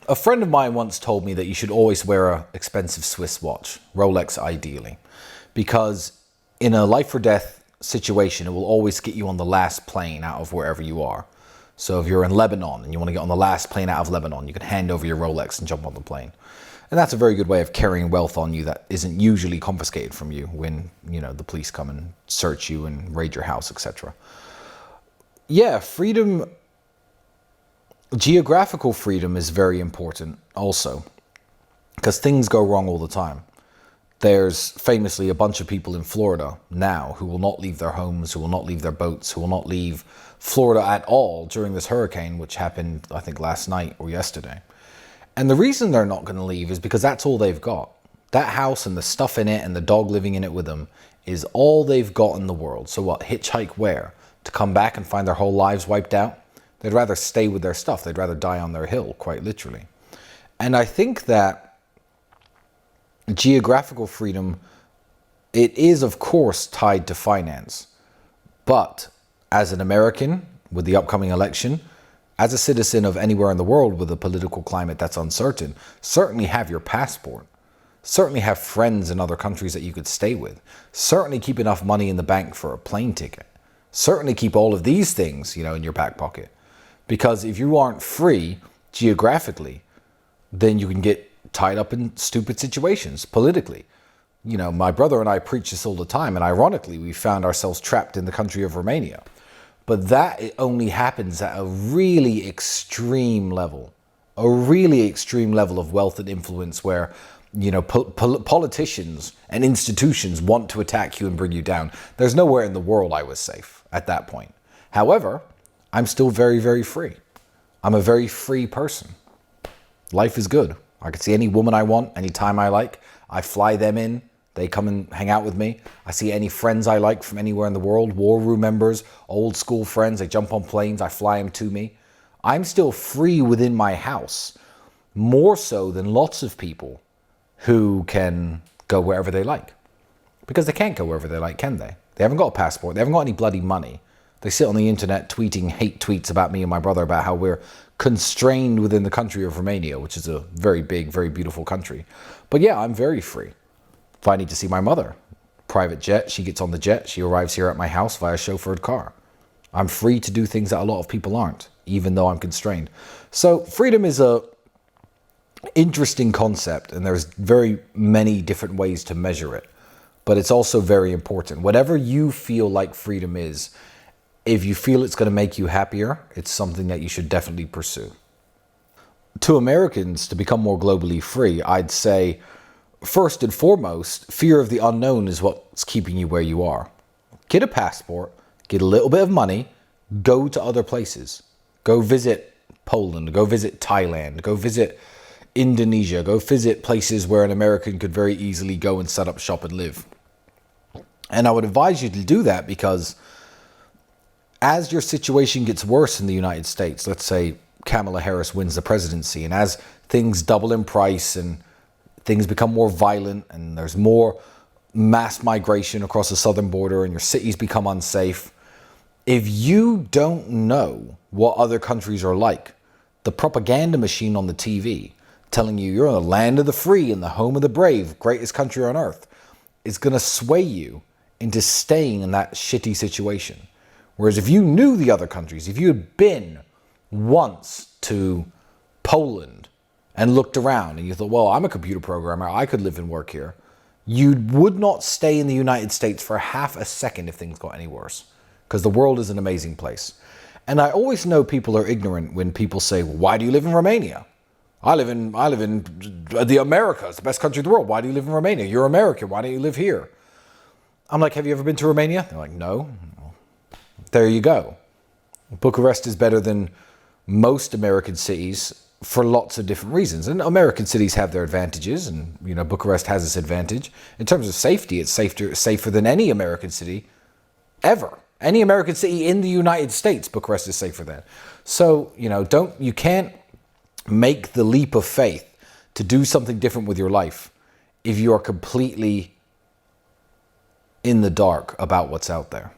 A friend of mine once told me that you should always wear an expensive Swiss watch, Rolex ideally, because in a life or death situation, it will always get you on the last plane out of wherever you are. So if you're in Lebanon and you want to get on the last plane out of Lebanon, you can hand over your Rolex and jump on the plane. And that's a very good way of carrying wealth on you that isn't usually confiscated from you when, the police come and search you and raid your house, etc. Yeah, freedom, geographical freedom is very important also, because things go wrong all the time. There's famously a bunch of people in Florida now who will not leave their homes, who will not leave their boats, who will not leave Florida at all during this hurricane, which happened, I think, last night or yesterday. And the reason they're not going to leave is because that's all they've got. That house and the stuff in it and the dog living in it with them is all they've got in the world. So what, hitchhike where? To come back and find their whole lives wiped out? They'd rather stay with their stuff. They'd rather die on their hill, quite literally. And I think that geographical freedom, it is, of course, tied to finance. But as an American, with the upcoming election, as a citizen of anywhere in the world with a political climate that's uncertain, certainly have your passport. Certainly have friends in other countries that you could stay with. Certainly keep enough money in the bank for a plane ticket. Certainly keep all of these things, in your back pocket. Because if you aren't free geographically, then you can get tied up in stupid situations politically. My brother and I preach this all the time, and ironically, we found ourselves trapped in the country of Romania. But that only happens at a really extreme level of wealth and influence where, politicians and institutions want to attack you and bring you down. There's nowhere in the world I was safe at that point. However, I'm still very, very free. I'm a very free person. Life is good. I can see any woman I want, anytime I like. I fly them in. They come and hang out with me. I see any friends I like from anywhere in the world, war room members, old school friends. They jump on planes. I fly them to me. I'm still free within my house, more so than lots of people who can go wherever they like. Because they can't go wherever they like, can they? They haven't got a passport. They haven't got any bloody money. They sit on the internet tweeting hate tweets about me and my brother about how we're constrained within the country of Romania, which is a very big, very beautiful country. But yeah, I'm very free. If I need to see my mother, private jet, she gets on the jet, she arrives here at my house via chauffeured car. I'm free to do things that a lot of people aren't, even though I'm constrained. So freedom is a interesting concept, and there's very many different ways to measure it. But it's also very important. Whatever you feel like freedom is, if you feel it's going to make you happier, it's something that you should definitely pursue. To Americans, to become more globally free, I'd say, first and foremost, fear of the unknown is what's keeping you where you are. Get a passport, get a little bit of money, go to other places. Go visit Poland, go visit Thailand, go visit Indonesia, go visit places where an American could very easily go and set up shop and live. And I would advise you to do that because as your situation gets worse in the United States, let's say Kamala Harris wins the presidency, and as things double in price and things become more violent and there's more mass migration across the southern border and your cities become unsafe, if you don't know what other countries are like, the propaganda machine on the TV telling you you're in the land of the free and the home of the brave, greatest country on earth, is going to sway you into staying in that shitty situation. Whereas if you knew the other countries, if you had been once to Poland and looked around and you thought, well, I'm a computer programmer, I could live and work here, you would not stay in the United States for half a second if things got any worse, because the world is an amazing place. And I always know people are ignorant when people say, well, why do you live in Romania? I live in the Americas, the best country in the world. Why do you live in Romania? You're American. Why don't you live here? I'm like, have you ever been to Romania? They're like, no. There you go. Bucharest is better than most American cities for lots of different reasons. And American cities have their advantages, and Bucharest has its advantage. In terms of safety, it's safer than any American city ever. Any American city in the United States, Bucharest is safer than. So, you can't make the leap of faith to do something different with your life if you are completely in the dark about what's out there.